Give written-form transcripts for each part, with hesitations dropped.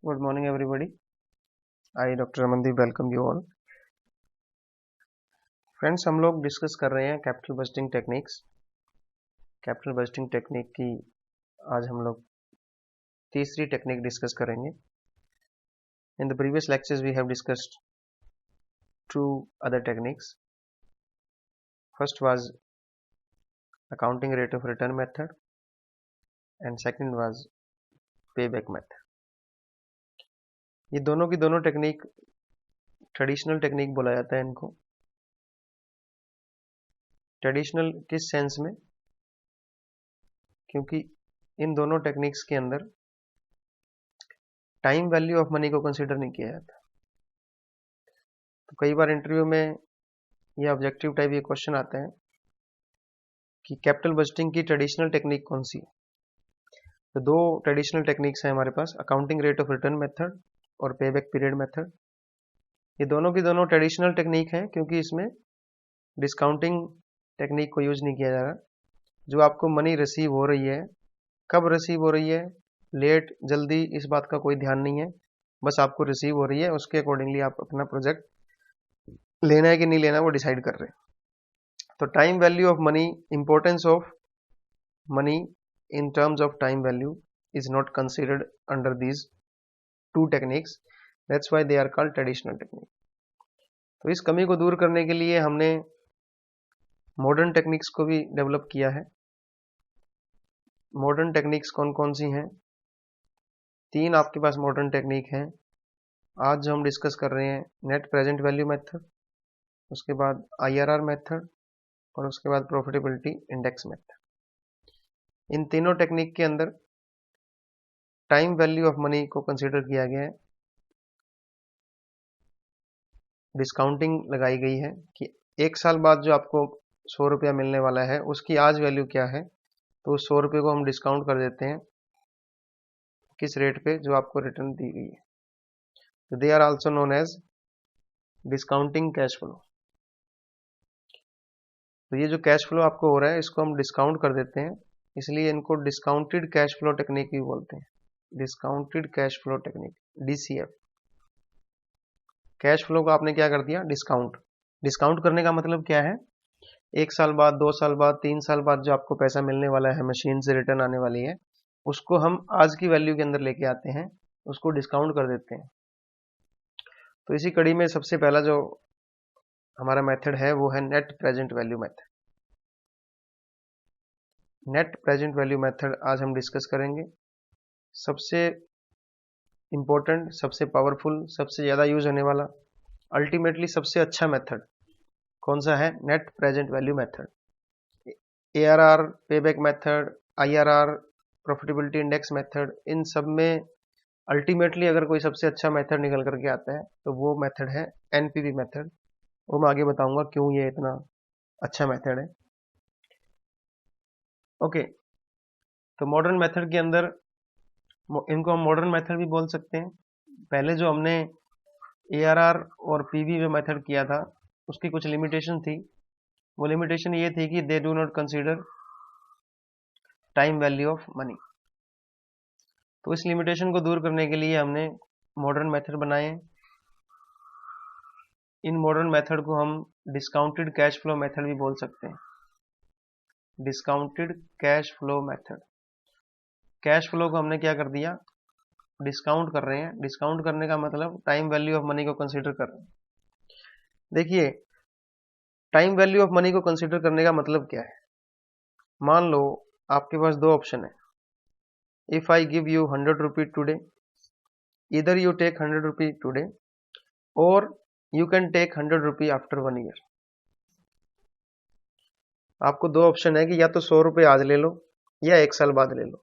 Good morning, everybody. I, Dr. Amandeep, welcome you all. Friends, हम लोग discuss कर रहे हैं capital budgeting techniques. Capital budgeting technique की आज हम लोग तीसरी टेक्निक डिस्कस करेंगे। In the previous lectures we have discussed two other techniques. First was accounting rate of return method and second was payback method. ये दोनों की दोनों टेक्निक ट्रेडिशनल टेक्निक बोला जाता है इनको। ट्रेडिशनल किस सेंस में? क्योंकि इन दोनों टेक्निक्स के अंदर टाइम वैल्यू ऑफ मनी को कंसीडर नहीं किया जाता। तो कई बार इंटरव्यू में ये ऑब्जेक्टिव टाइप ये क्वेश्चन आता है कि कैपिटल बजटिंग की ट्रेडिशनल टेक्निक कौन सी है। तो दो ट्रेडिशनल टेक्निक्स हैं हमारे पास, accounting rate of return method और पेबैक पीरियड मेथड। ये दोनों की दोनों ट्रेडिशनल टेक्निक हैं क्योंकि इसमें डिस्काउंटिंग टेक्निक को यूज नहीं किया जा रहा। जो आपको मनी रिसीव हो रही है, कब रिसीव हो रही है, लेट जल्दी, इस बात का कोई ध्यान नहीं है। बस आपको रिसीव हो रही है, उसके अकॉर्डिंगली आप अपना प्रोजेक्ट लेना है कि नहीं लेना वो डिसाइड कर रहे हैं। तो time value of money, importance of money in terms of time value is not considered under these two techniques. That's why they are called traditional technique. तो इस कमी को दूर करने के लिए हमने मॉडर्न टेक्निक्स को भी डेवलप किया है। मॉडर्न टेक्निक्स कौन कौन सी हैं? तीन आपके पास मॉडर्न टेक्निक हैं। आज जो हम डिस्कस कर रहे हैं नेट प्रेजेंट वैल्यू मेथड, उसके बाद IRR मेथड और उसके बाद प्रॉफिटेबिलिटी इंडेक्स मेथड। इन तीनों टेक्निक के अंदर टाइम वैल्यू ऑफ मनी को कंसीडर किया गया है। डिस्काउंटिंग लगाई गई है कि एक साल बाद जो आपको 100 रुपया मिलने वाला है उसकी आज वैल्यू क्या है, तो उस 100 रुपये को हम डिस्काउंट कर देते हैं किस रेट पे जो आपको रिटर्न दी गई है। तो they are also known as discounting cash flow. तो ये जो कैश फ्लो आपको हो रहा है इसको हम डिस्काउंट कर देते हैं, इसलिए इनको डिस्काउंटेड कैश फ्लो टेक्निक भी बोलते हैं। Discounted cash flow technique, DCF। Cash flow को आपने क्या कर दिया? डिस्काउंट। डिस्काउंट करने का मतलब क्या है? एक साल बाद, 2 साल बाद, 3 साल बाद जो आपको पैसा मिलने वाला है, मशीन से रिटर्न आने वाली है, उसको हम आज की वैल्यू के अंदर लेके आते हैं, उसको डिस्काउंट कर देते हैं। तो इसी कड़ी में सबसे पहला जो हमारा मेथड है वो है net present value method. Net present value method आज हम डिस्कस करेंगे। सबसे इंपॉर्टेंट, सबसे पावरफुल, सबसे ज़्यादा यूज होने वाला, अल्टीमेटली सबसे अच्छा मेथड कौन सा है? Net present value method. ARR, payback method, IRR, profitability index method, इन सब में अल्टीमेटली अगर कोई सबसे अच्छा मेथड निकल करके आता है तो वो मेथड है NPV मेथड। वो मैं आगे बताऊंगा क्यों ये इतना अच्छा मेथड है। ओके, तो मॉडर्न मेथड के अंदर इनको हम मॉडर्न मेथड भी बोल सकते हैं। पहले जो हमने ARR और PV में मेथड किया था उसकी कुछ लिमिटेशन थी। वो लिमिटेशन ये थी कि they do not consider time value of money. तो इस लिमिटेशन को दूर करने के लिए हमने मॉडर्न मेथड बनाए। इन मॉडर्न मेथड को हम डिस्काउंटेड कैश फ्लो मेथड भी बोल सकते हैं। Discounted cash flow method. Cash flow को हमने क्या कर दिया? डिस्काउंट कर रहे हैं। डिस्काउंट करने का मतलब टाइम वैल्यू ऑफ मनी को कंसीडर कर रहे हैं। देखिए, टाइम वैल्यू ऑफ मनी को कंसीडर करने का मतलब क्या है? मान लो आपके पास दो ऑप्शन है। If I give you 100 rupee today, इधर यू टेक 100 रुपी टूडे और you can take 100 rupee after 1 year. आपको दो ऑप्शन है कि या तो 100 रुपये आज ले लो या 1 साल बाद ले लो।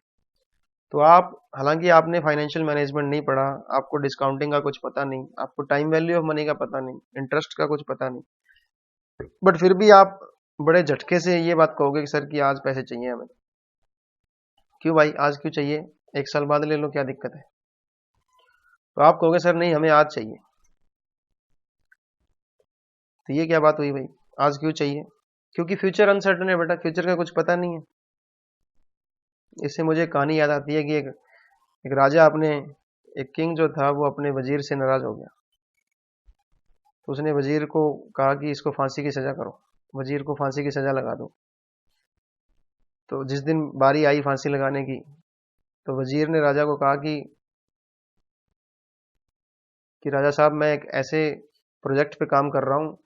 तो आप, हालांकि आपने फाइनेंशियल मैनेजमेंट नहीं पढ़ा, आपको डिस्काउंटिंग का कुछ पता नहीं, आपको टाइम वैल्यू ऑफ मनी का पता नहीं, इंटरेस्ट का कुछ पता नहीं, बट फिर भी आप बड़े झटके से ये बात कहोगे कि सर कि आज पैसे चाहिए हमें। क्यों भाई, आज क्यों चाहिए? 1 साल बाद ले लो, क्या दिक्कत है? तो आप कहोगे सर नहीं, हमें आज चाहिए। तो ये क्या बात हुई भाई, आज क्यों चाहिए? क्योंकि फ्यूचर अनसर्टन है बेटा, फ्यूचर का कुछ पता नहीं है। इससे मुझे कहानी याद आती है कि एक राजा अपने एक किंग जो था वो अपने वजीर से नाराज हो गया, तो उसने वजीर को कहा कि इसको फांसी की सजा करो, वजीर को फांसी की सजा लगा दो। तो जिस दिन बारी आई फांसी लगाने की, तो वजीर ने राजा को कहा कि राजा साहब, मैं एक ऐसे प्रोजेक्ट पे काम कर रहा हूँ,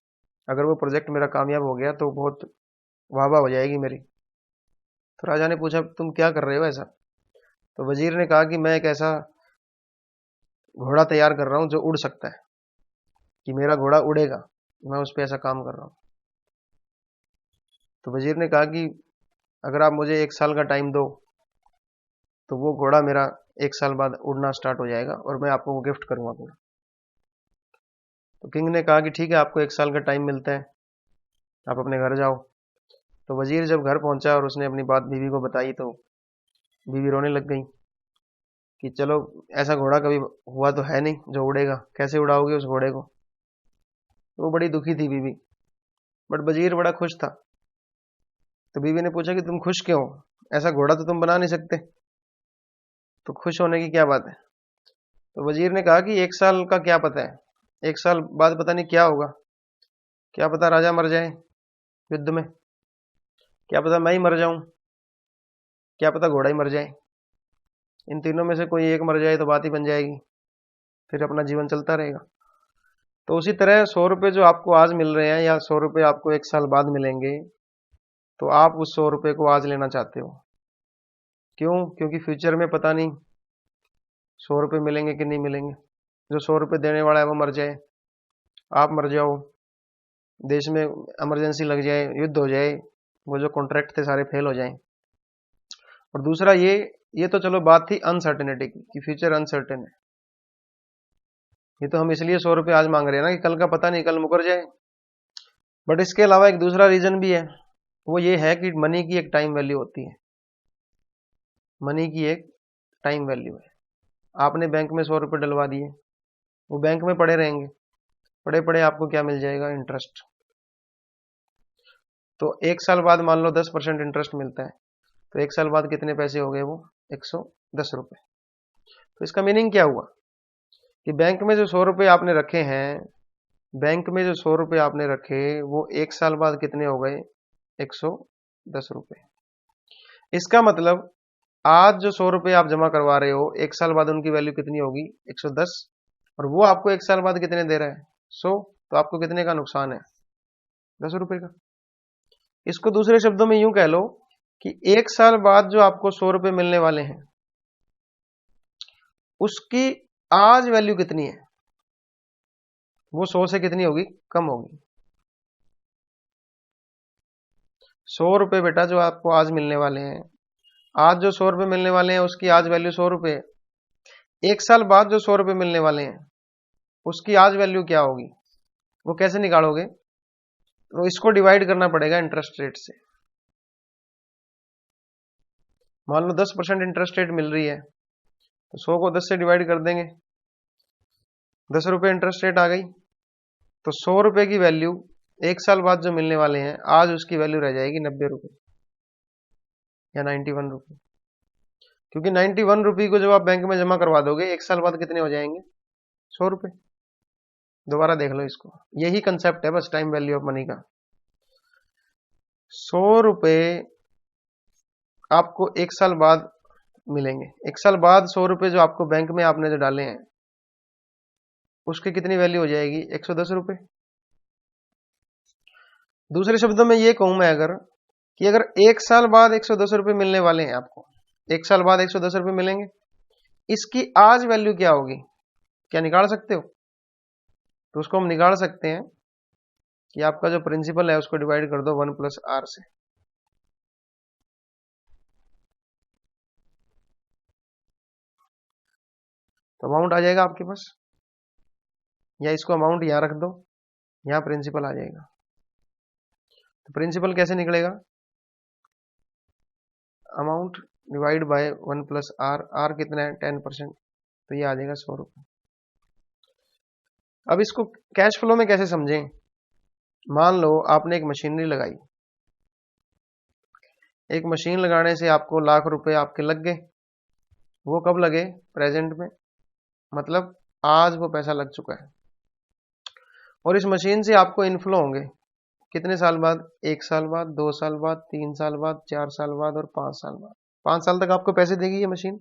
अगर वो प्रोजेक्ट मेरा कामयाब हो गया तो बहुत वाहवाह हो जाएगी मेरी। तो राजा ने पूछा तुम क्या कर रहे हो ऐसा? तो वजीर ने कहा कि मैं एक ऐसा घोड़ा तैयार कर रहा हूँ जो उड़ सकता है, कि मेरा घोड़ा उड़ेगा, मैं उस पर ऐसा काम कर रहा हूँ। तो वजीर ने कहा कि अगर आप मुझे 1 साल का टाइम दो तो वो घोड़ा मेरा 1 साल बाद उड़ना स्टार्ट हो जाएगा और मैं आपको वो गिफ्ट करूंगा घोड़ा। तो किंग ने कहा कि ठीक है, आपको 1 साल का टाइम मिलता है, आप अपने घर जाओ। तो वजीर जब घर पहुंचा और उसने अपनी बात बीवी को बताई, तो बीवी रोने लग गई कि चलो, ऐसा घोड़ा कभी हुआ तो है नहीं जो उड़ेगा, कैसे उड़ाओगे उस घोड़े को? तो वो बड़ी दुखी थी बीवी, बट वजीर बड़ा खुश था। तो बीवी ने पूछा कि तुम खुश क्यों, ऐसा घोड़ा तो तुम बना नहीं सकते, तो खुश होने की क्या बात है? तो वजीर ने कहा कि 1 साल का क्या पता है, 1 साल बाद पता नहीं क्या होगा, क्या पता राजा मर जाए युद्ध में, क्या पता मैं ही मर जाऊं, क्या पता घोड़ा ही मर जाए, इन तीनों में से कोई एक मर जाए तो बात ही बन जाएगी, फिर अपना जीवन चलता रहेगा। तो उसी तरह 100 रुपये जो आपको आज मिल रहे हैं या 100 रुपये आपको 1 साल बाद मिलेंगे, तो आप उस 100 रुपये को आज लेना चाहते हो। क्यों? क्योंकि फ्यूचर में पता नहीं 100 रुपये मिलेंगे कि नहीं मिलेंगे। जो 100 रुपये देने वाला है वो मर जाए, आप मर जाओ, देश में इमरजेंसी लग जाए, युद्ध हो जाए, वो जो कॉन्ट्रैक्ट थे सारे फेल हो जाएं। और दूसरा ये तो चलो बात थी अनसर्टेनिटी की, कि फ्यूचर अनसर्टेन है। ये तो हम इसलिए 100 रुपये आज मांग रहे हैं ना कि कल का पता नहीं, कल मुकर जाए। बट इसके अलावा एक दूसरा रीजन भी है, वो ये है कि मनी की एक टाइम वैल्यू होती है। मनी की एक टाइम वैल्यू है। आपने बैंक में 100 रुपये डलवा दिए, वो बैंक में पड़े रहेंगे, पड़े पड़े आपको क्या मिल जाएगा? इंटरेस्ट। तो 1 साल बाद मान लो 10% इंटरेस्ट मिलता है, तो 1 साल बाद कितने पैसे हो गए? वो 110 रुपये। तो इसका मीनिंग क्या हुआ कि बैंक में जो 100 रुपये आपने रखे हैं, बैंक में जो 100 रुपये आपने रखे, वो 1 साल बाद कितने हो गए? 110 रुपये। इसका मतलब आज जो 100 रुपये आप जमा करवा रहे हो, 1 साल बाद उनकी वैल्यू कितनी होगी? 110। और वो आपको 1 साल बाद कितने दे रहा है? 100। तो आपको कितने का नुकसान है? 10 रुपये का। इसको दूसरे शब्दों में यूं कह लो कि 1 साल बाद जो आपको 100 रुपये मिलने वाले हैं, उसकी आज वैल्यू कितनी है? वो 100 से कितनी होगी? कम होगी। 100 रुपये बेटा जो आपको आज मिलने वाले हैं, आज जो 100 रुपये मिलने वाले हैं उसकी आज वैल्यू 100 रुपये। 1 साल बाद जो 100 रुपये मिलने वाले हैं उसकी आज वैल्यू क्या होगी? वो कैसे निकालोगे? तो इसको डिवाइड करना पड़ेगा इंटरेस्ट रेट से। मान लो 10% इंटरेस्ट रेट मिल रही है, तो 100 को 10 से डिवाइड कर देंगे, 10 रुपये इंटरेस्ट रेट आ गई। तो 100 रुपये की वैल्यू 1 साल बाद जो मिलने वाले हैं, आज उसकी वैल्यू रह जाएगी 90 रुपये या 91 रुपये। क्योंकि 91 रुपये को जब आप बैंक में जमा करवा दोगे, 1 साल बाद कितने हो जाएंगे? 100 रुपये। दोबारा देख लो इसको, यही कंसेप्ट है बस टाइम वैल्यू ऑफ मनी का। 100 रुपये आपको 1 साल बाद मिलेंगे। 1 साल बाद 100 रुपये जो आपको बैंक में आपने जो डाले हैं, उसकी कितनी वैल्यू हो जाएगी? 110 रुपये। दूसरे शब्दों में ये कहूं मैं अगर, कि अगर 1 साल बाद 110 रुपये मिलने वाले हैं आपको, 1 साल बाद 110 रुपये मिलेंगे, इसकी आज वैल्यू क्या होगी? क्या निकाल सकते हो? तो उसको हम निकाल सकते हैं कि आपका जो प्रिंसिपल है उसको डिवाइड कर दो 1+r से। तो अमाउंट आ जाएगा आपके पास, या इसको अमाउंट यहां रख दो, यहां प्रिंसिपल आ जाएगा। तो प्रिंसिपल कैसे निकलेगा? Amount divide by 1+r। r कितना है? 10%। तो ये आ जाएगा 100 रुपये। अब इसको कैश फ्लो में कैसे समझें? मान लो आपने एक मशीनरी लगाई, एक मशीन लगाने से आपको लाख रुपए आपके लग गए। वो कब लगे? प्रेजेंट में। मतलब आज वो पैसा लग चुका है, और इस मशीन से आपको इनफ्लो होंगे कितने साल बाद? 1 साल बाद, 2 साल बाद, 3 साल बाद, 4 साल बाद और 5 साल बाद। 5 साल तक आपको पैसे देगी ये मशीन।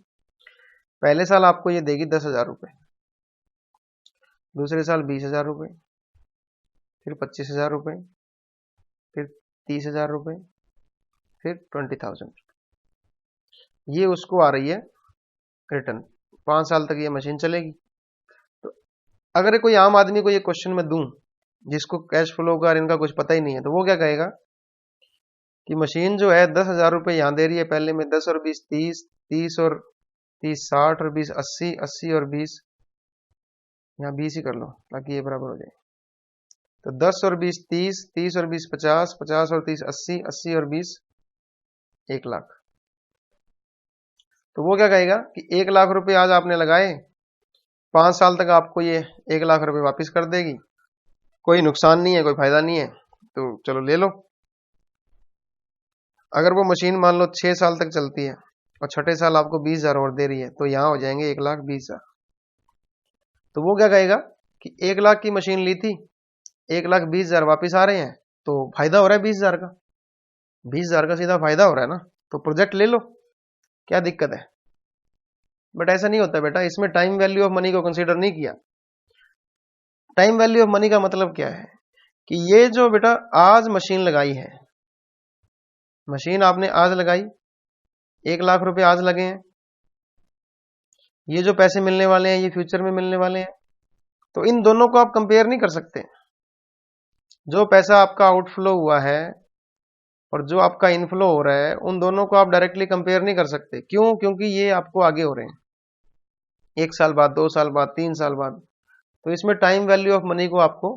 पहले साल आपको ये देगी 10,000 रुपये, दूसरे साल 20,000 रुपये, फिर 25,000 रुपये, फिर 30,000 रुपये, फिर 20,000। ये उसको आ रही है रिटर्न। 5 साल तक ये मशीन चलेगी। तो अगर कोई आम आदमी को ये क्वेश्चन में दूं जिसको कैश फ्लो का और इनका कुछ पता ही नहीं है, तो वो क्या कहेगा कि मशीन जो है 10,000 रुपये यहाँ दे रही है, पहले में 10 और 20 30, 30 और 30 60 और 20 80, 80 और 20, यहाँ 20 ही कर लो ताकि ये बराबर हो जाए। तो 10 और 20 30, 30 और 20 50, 50 और 30 80, 80 और 20 1,00,000। तो वो क्या कहेगा कि 1,00,000 रुपये आज आपने लगाए, 5 साल तक आपको ये 1,00,000 रुपये वापस कर देगी, कोई नुकसान नहीं है, कोई फायदा नहीं है, तो चलो ले लो। अगर वो मशीन मान लो 6 साल तक चलती है और छठे साल आपको 20,000 और दे रही है, तो यहां हो जाएंगे 1,20,000। तो वो क्या कहेगा कि 1,00,000 की मशीन ली थी, 1,20,000 वापिस आ रहे हैं, तो फायदा हो रहा है 20,000 का, 20,000 का सीधा फायदा हो रहा है ना, तो प्रोजेक्ट ले लो, क्या दिक्कत है। बट ऐसा नहीं होता बेटा, इसमें टाइम वैल्यू ऑफ मनी को कंसीडर नहीं किया। टाइम वैल्यू ऑफ मनी का मतलब क्या है कि ये जो बेटा आज मशीन लगाई है, मशीन आपने आज लगाई, 1,00,000 रुपए आज लगे हैं, ये जो पैसे मिलने वाले हैं ये फ्यूचर में मिलने वाले हैं, तो इन दोनों को आप कंपेयर नहीं कर सकते। जो पैसा आपका आउटफ्लो हुआ है और जो आपका इनफ्लो हो रहा है, उन दोनों को आप डायरेक्टली कंपेयर नहीं कर सकते। क्यों? क्योंकि ये आपको आगे हो रहे हैं, 1 साल बाद, 2 साल बाद, 3 साल बाद। तो इसमें टाइम वैल्यू ऑफ मनी को आपको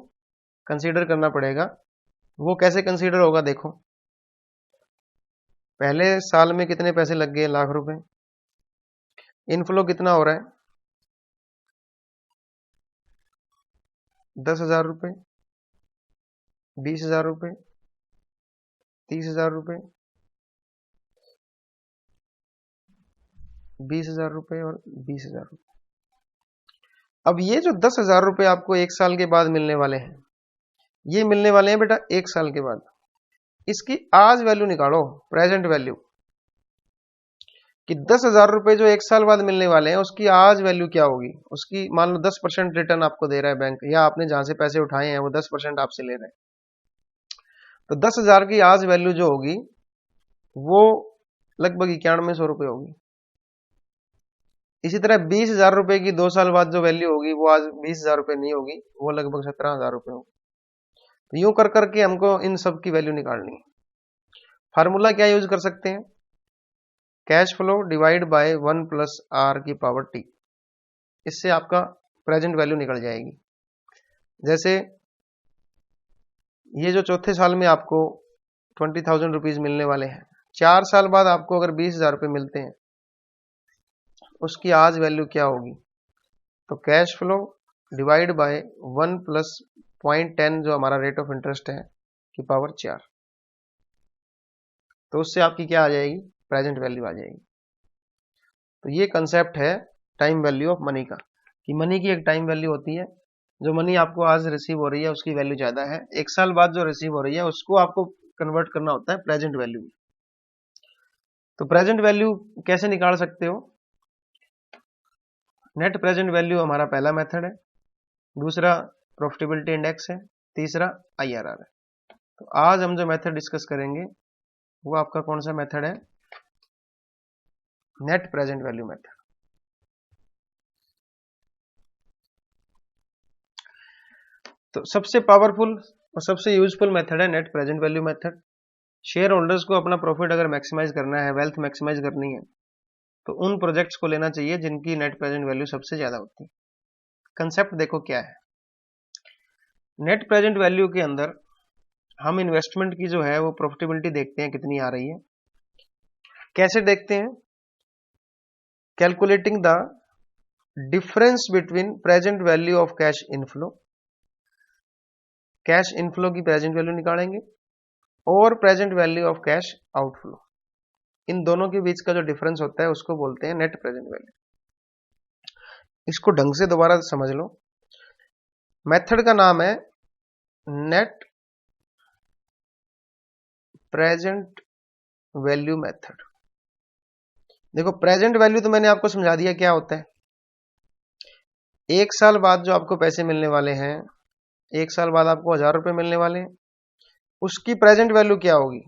कंसीडर करना पड़ेगा। वो कैसे कंसीडर होगा देखो, पहले साल में कितने पैसे लग गए? 1,00,000 रुपए। इनफ्लो कितना हो रहा है? 10,000 रुपये, 20,000 रुपये, 30,000 रुपये, 20,000 रुपये और 20,000 रुपये। अब ये जो 10,000 रुपये आपको 1 साल के बाद मिलने वाले हैं, ये मिलने वाले हैं बेटा 1 साल के बाद। इसकी आज वैल्यू निकालो, प्रेजेंट वैल्यू, कि 10,000 रुपये जो 1 साल बाद मिलने वाले हैं उसकी आज वैल्यू क्या होगी। उसकी मान लो 10% रिटर्न आपको दे रहा है बैंक, या आपने जहां से पैसे उठाए हैं वो 10% आपसे ले रहे हैं, तो 10,000 की आज वैल्यू जो होगी वो लगभग 9100 रुपये होगी। इसी तरह 20,000 रुपये की 2 साल बाद जो वैल्यू होगी वो आज 20,000 रुपये नहीं होगी, वो लगभग 17,000 रुपये होगी। तो यूं कर करके हमको इन सब की वैल्यू निकालनी है। फार्मूला क्या यूज कर सकते हैं? Cash flow divide by 1 plus R की पावर टी। इससे आपका प्रेजेंट वैल्यू निकल जाएगी। जैसे ये जो चौथे साल में आपको 20,000 रुपीज मिलने वाले हैं, 4 साल बाद आपको अगर 20,000 रुपये मिलते हैं, उसकी आज वैल्यू क्या होगी? तो cash flow divide by 1 plus 0.10 जो हमारा रेट ऑफ इंटरेस्ट है की पावर 4, तो उससे आपकी क्या आ जाएगी? प्रेजेंट वैल्यू आ जाएगी। तो ये कंसेप्ट है टाइम वैल्यू ऑफ मनी का, कि मनी की एक टाइम वैल्यू होती है, जो मनी आपको आज रिसीव हो रही है उसकी वैल्यू ज्यादा है, 1 साल बाद जो रिसीव हो रही है उसको आपको कन्वर्ट करना होता है प्रेजेंट वैल्यू में। तो प्रेजेंट वैल्यू कैसे निकाल सकते हो? नेट प्रेजेंट वैल्यू हमारा पहला मेथड है, दूसरा प्रॉफिटेबिलिटी इंडेक्स है, तीसरा IRR है। तो आज हम जो मेथड डिस्कस करेंगे वो आपका कौन सा मेथड है? Net present value method. तो सबसे पावरफुल और सबसे यूजफुल मेथड है net present value method. Share holders को अपना प्रॉफिट अगर मैक्सिमाइज करना है, वेल्थ मैक्सिमाइज करनी है, तो उन प्रोजेक्ट्स को लेना चाहिए जिनकी नेट प्रेजेंट वैल्यू सबसे ज्यादा होती है। कंसेप्ट देखो क्या है। नेट प्रेजेंट वैल्यू के अंदर हम इन्वेस्टमेंट की जो है वो प्रॉफिटेबिलिटी देखते हैं कितनी आ रही है। कैसे देखते हैं? Calculating the difference between present value of cash inflow, cash inflow की प्रेजेंट वैल्यू निकालेंगे, और present value of cash outflow, इन दोनों के बीच का जो डिफरेंस होता है उसको बोलते हैं नेट प्रेजेंट वैल्यू। इसको ढंग से दोबारा समझ लो। मेथड का नाम है नेट प्रेजेंट वैल्यू मेथड। देखो प्रेजेंट वैल्यू तो मैंने आपको समझा दिया क्या होता है। एक साल बाद जो आपको पैसे मिलने वाले हैं, एक साल बाद आपको 1000 रुपए मिलने वाले हैं, उसकी प्रेजेंट वैल्यू क्या होगी?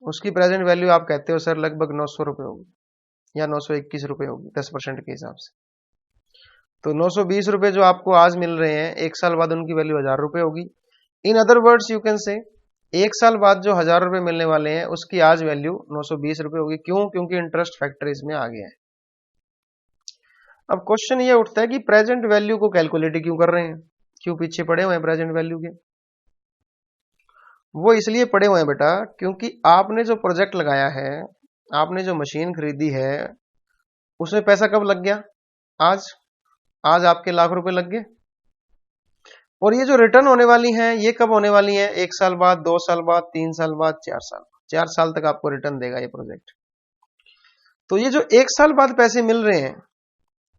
उसकी प्रेजेंट वैल्यू आप कहते हो सर लगभग 900 रुपए होगी या 921 रुपए होगी 10% के हिसाब से। तो 920 रुपए जो आपको आज मिल रहे हैं, एक साल बाद उनकी वैल्यू 1000 रुपए होगी। In other words you can say एक साल बाद जो 1000 रुपए मिलने वाले हैं उसकी आज वैल्यू 920 रुपए होगी। क्यों? क्योंकि इंटरेस्ट फैक्टर इसमें आ गया है। अब क्वेश्चन ये उठता है कि प्रेजेंट वैल्यू को कैलकुलेट क्यों कर रहे हैं, क्यों पीछे पड़े हुए हैं प्रेजेंट वैल्यू के? वो इसलिए पड़े हुए हैं बेटा क्योंकि आपने जो प्रोजेक्ट लगाया है, आपने जो मशीन खरीदी है, उसमें पैसा कब लग गया? आज आपके लाख रुपए लग गए। और ये जो रिटर्न होने वाली हैं ये कब होने वाली हैं? 1 साल बाद, 2 साल बाद, 3 साल बाद, 4 साल तक आपको रिटर्न देगा ये प्रोजेक्ट। तो ये जो 1 साल बाद पैसे मिल रहे हैं,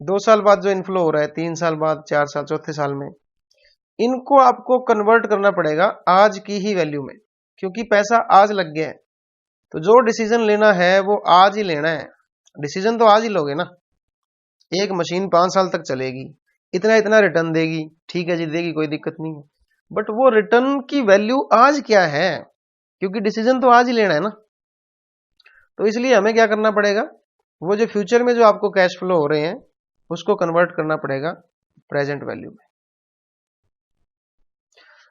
2 साल बाद जो इनफ्लो हो रहा है, 3 साल बाद, 4 साल, चौथे साल में, इनको आपको कन्वर्ट करना पड़ेगा आज की ही वैल्यू में, क्योंकि पैसा आज लग गया है। तो जो डिसीजन लेना है वो आज ही लेना है। डिसीजन तो आज ही लोगे ना। एक मशीन 5 साल तक चलेगी, इतना इतना रिटर्न देगी, ठीक है जी देगी, कोई दिक्कत नहीं है, बट वो रिटर्न की वैल्यू आज क्या है? क्योंकि डिसीजन तो आज ही लेना है ना। तो इसलिए हमें क्या करना पड़ेगा, वो जो फ्यूचर में जो आपको कैश फ्लो हो रहे हैं उसको कन्वर्ट करना पड़ेगा प्रेजेंट वैल्यू में।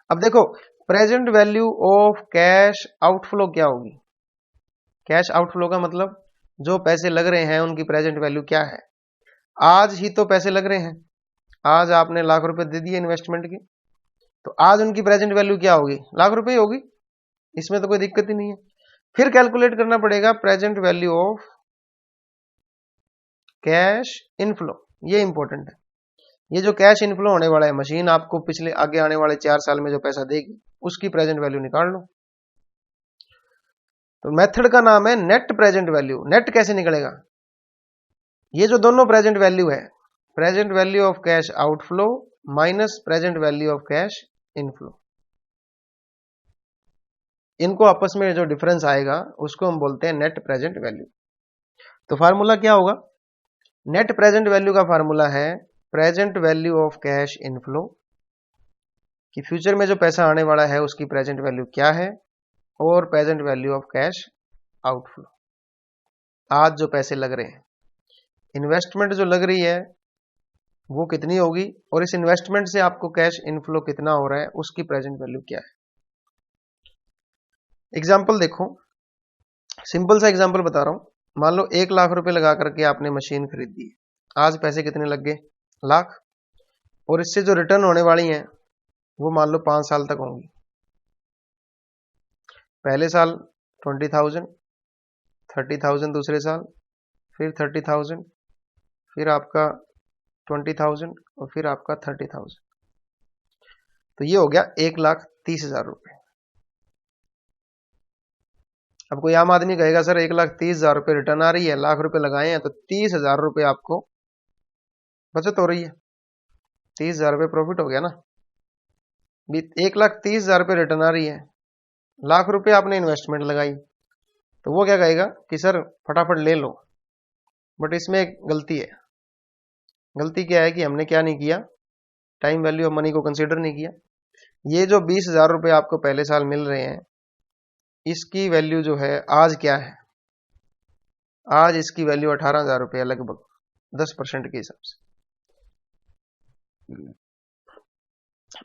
अब देखो present value of cash outflow क्या होगी? कैश आउटफ्लो का मतलब जो पैसे लग रहे हैं उनकी प्रेजेंट वैल्यू क्या है? आज ही तो पैसे लग रहे हैं, आज आपने लाख रुपए दे दिए इन्वेस्टमेंट के, तो आज उनकी प्रेजेंट वैल्यू क्या होगी? लाख रुपए ही होगी, इसमें तो कोई दिक्कत ही नहीं है। फिर कैलकुलेट करना पड़ेगा present value of cash inflow. ये इंपॉर्टेंट है। ये जो कैश इनफ्लो होने वाला है, मशीन आपको पिछले आगे आने वाले 4 साल में जो पैसा देगी उसकी प्रेजेंट वैल्यू निकाल लो। तो मेथड का नाम है नेट प्रेजेंट वैल्यू। नेट कैसे निकलेगा? ये जो दोनों प्रेजेंट वैल्यू है, present value of cash outflow minus present value of cash inflow, इनको आपस में जो डिफरेंस आएगा उसको हम बोलते हैं नेट प्रेजेंट वैल्यू। तो फार्मूला क्या होगा? नेट प्रेजेंट वैल्यू का फार्मूला है present value of cash inflow, कि फ्यूचर में जो पैसा आने वाला है उसकी प्रेजेंट वैल्यू क्या है, और present value of cash outflow, आज जो पैसे लग रहे हैं, इन्वेस्टमेंट जो लग रही है वो कितनी होगी, और इस इन्वेस्टमेंट से आपको कैश इनफ्लो कितना हो रहा है उसकी प्रेजेंट वैल्यू क्या है। एग्जाम्पल देखो, सिंपल सा एग्जाम्पल बता रहा हूं। मान लो 1 लाख रुपए लगा करके आपने मशीन खरीदी है, आज पैसे कितने लग गए? लाख। और इससे जो रिटर्न होने वाली हैं वो मान लो 5 साल तक होंगी। पहले साल 20,000, 30,000 दूसरे साल, फिर 30,000, फिर आपका 20,000 और फिर आपका 30,000। तो ये हो गया 1,30,000 रुपए। अब कोई आम आदमी कहेगा सर 1,30,000 रुपए रिटर्न आ रही है, लाख रुपए लगाए हैं तो 30,000 रुपए आपको बचत हो रही है, 30,000 रुपए प्रॉफिट हो गया ना। 1,30,000 रुपए रिटर्न आ रही है, लाख रुपए आपने इन्वेस्टमेंट लगाई, तो वो क्या कहेगा कि सर फटाफट ले लो। बट इसमें एक गलती है। गलती क्या है कि हमने क्या नहीं किया, टाइम वैल्यू ऑफ मनी को कंसीडर नहीं किया। ये जो 20,000 रुपए आपको पहले साल मिल रहे हैं, इसकी वैल्यू जो है आज क्या है? आज इसकी वैल्यू 18,000 रुपये लगभग 10% के हिसाब से।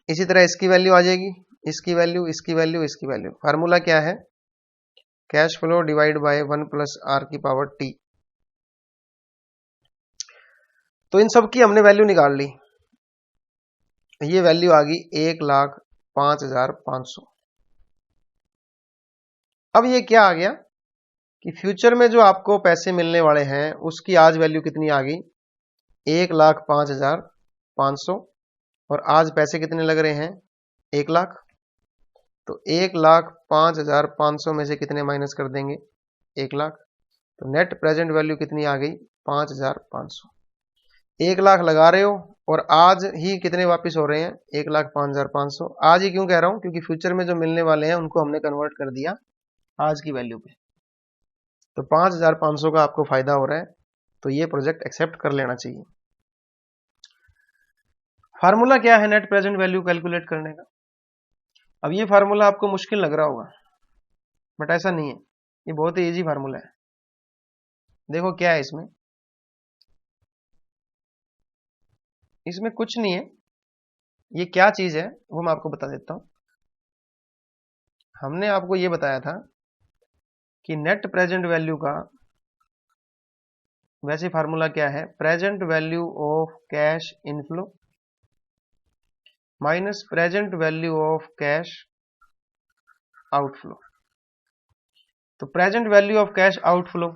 इसी तरह इसकी वैल्यू आ जाएगी, इसकी वैल्यू, इसकी वैल्यू, इसकी वैल्यू। फार्मूला क्या है? Cash flow divide by 1 plus R की पावर टी। तो इन सब की हमने वैल्यू निकाल ली। ये वैल्यू आ गई 1,05,500। अब ये क्या आ गया कि फ्यूचर में जो आपको पैसे मिलने वाले हैं उसकी आज वैल्यू कितनी आ गई? 1,05,500। और आज पैसे कितने लग रहे हैं? 1 लाख। तो 1,05,500 में से कितने माइनस कर देंगे? 1 लाख। तो नेट प्रेजेंट वैल्यू कितनी आ गई? 5,500। 1,00,000 लगा रहे हो और आज ही कितने वापस हो रहे हैं? 1,05,500। आज ही क्यों कह रहा हूं? क्योंकि फ्यूचर में जो मिलने वाले हैं उनको हमने कन्वर्ट कर दिया आज की वैल्यू पे। तो 5,500 का आपको फायदा हो रहा है, तो ये प्रोजेक्ट एक्सेप्ट कर लेना चाहिए। फार्मूला क्या है नेट प्रेजेंट वैल्यू कैलकुलेट करने का? अब ये फार्मूला आपको मुश्किल लग रहा होगा, बट ऐसा नहीं है, ये बहुत ही इजी फार्मूला है। देखो क्या है इसमें, इसमें कुछ नहीं है, ये क्या चीज है वो मैं आपको बता देता हूं। हमने आपको ये बताया था कि नेट प्रेजेंट वैल्यू का वैसे फार्मूला क्या है, present value of cash inflow minus present value of cash outflow. तो present value of cash outflow,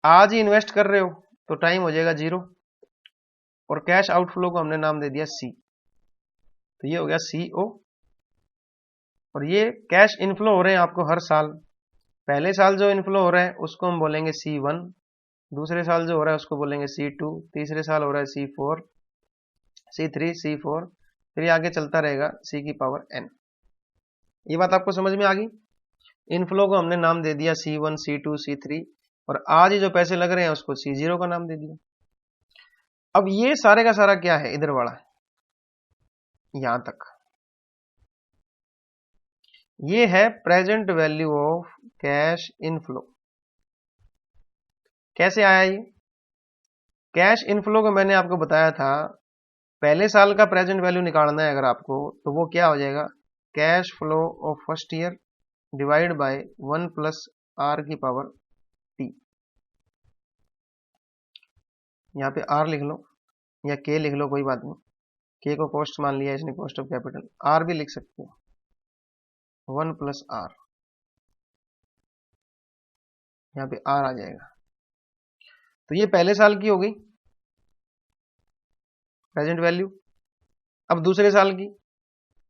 आज ही इन्वेस्ट कर रहे हो तो टाइम हो जाएगा 0, और कैश आउटफ्लो को हमने नाम दे दिया सी, तो ये हो गया CO। और ये कैश इनफ्लो हो रहे हैं आपको हर साल। पहले साल जो इनफ्लो हो रहा है उसको हम बोलेंगे C1, दूसरे साल जो हो रहा है उसको बोलेंगे C2, तीसरे साल हो रहा है C4, C3, C4, फिर आगे चलता रहेगा C की पावर n। ये बात आपको समझ में आ गई? इनफ्लो को हमने नाम दे दिया C1, C2, C3, और आज ही जो पैसे लग रहे हैं उसको C0 का नाम दे दिया। अब ये सारे का सारा क्या है, इधर वाला यहां तक, ये है present value of cash inflow. कैसे आया ये? कैश इनफ्लो को मैंने आपको बताया था, पहले साल का प्रेजेंट वैल्यू निकालना है अगर आपको, तो वो क्या हो जाएगा, cash flow of first year divide by 1 plus R की पावर टी। यहाँ पे आर लिख लो या के लिख लो, कोई बात नहीं, के को कॉस्ट मान लिया इसने, कॉस्ट ऑफ कैपिटल, आर भी लिख सकते हो, 1 प्लस आर, यहाँ पे आर आ जाएगा। तो ये पहले साल की हो गई प्रेजेंट वैल्यू। अब दूसरे साल की,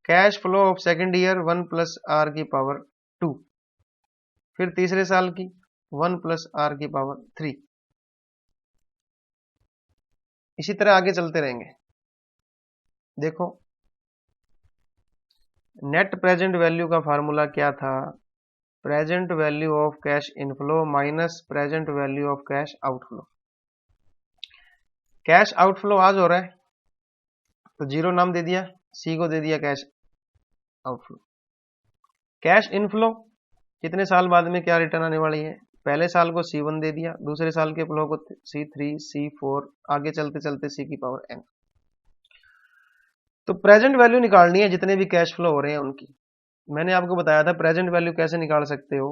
cash flow of second year 1 plus R की पावर 2, फिर तीसरे साल की 1 प्लस आर की पावर 3, इसी तरह आगे चलते रहेंगे। देखो नेट प्रेजेंट वैल्यू का फार्मूला क्या था, present value of cash inflow minus present value of cash outflow. Cash outflow आज हो रहा है तो 0 नाम दे दिया, सी को दे दिया कैश आउटफ्लो। कैश इनफ्लो कितने साल बाद में क्या रिटर्न आने वाली है, पहले साल को C1 दे दिया, दूसरे साल के फ्लो को C3, C4, आगे चलते चलते C की पावर n। तो प्रेजेंट वैल्यू निकालनी है जितने भी कैश फ्लो हो रहे हैं उनकी। मैंने आपको बताया था प्रेजेंट वैल्यू कैसे निकाल सकते हो।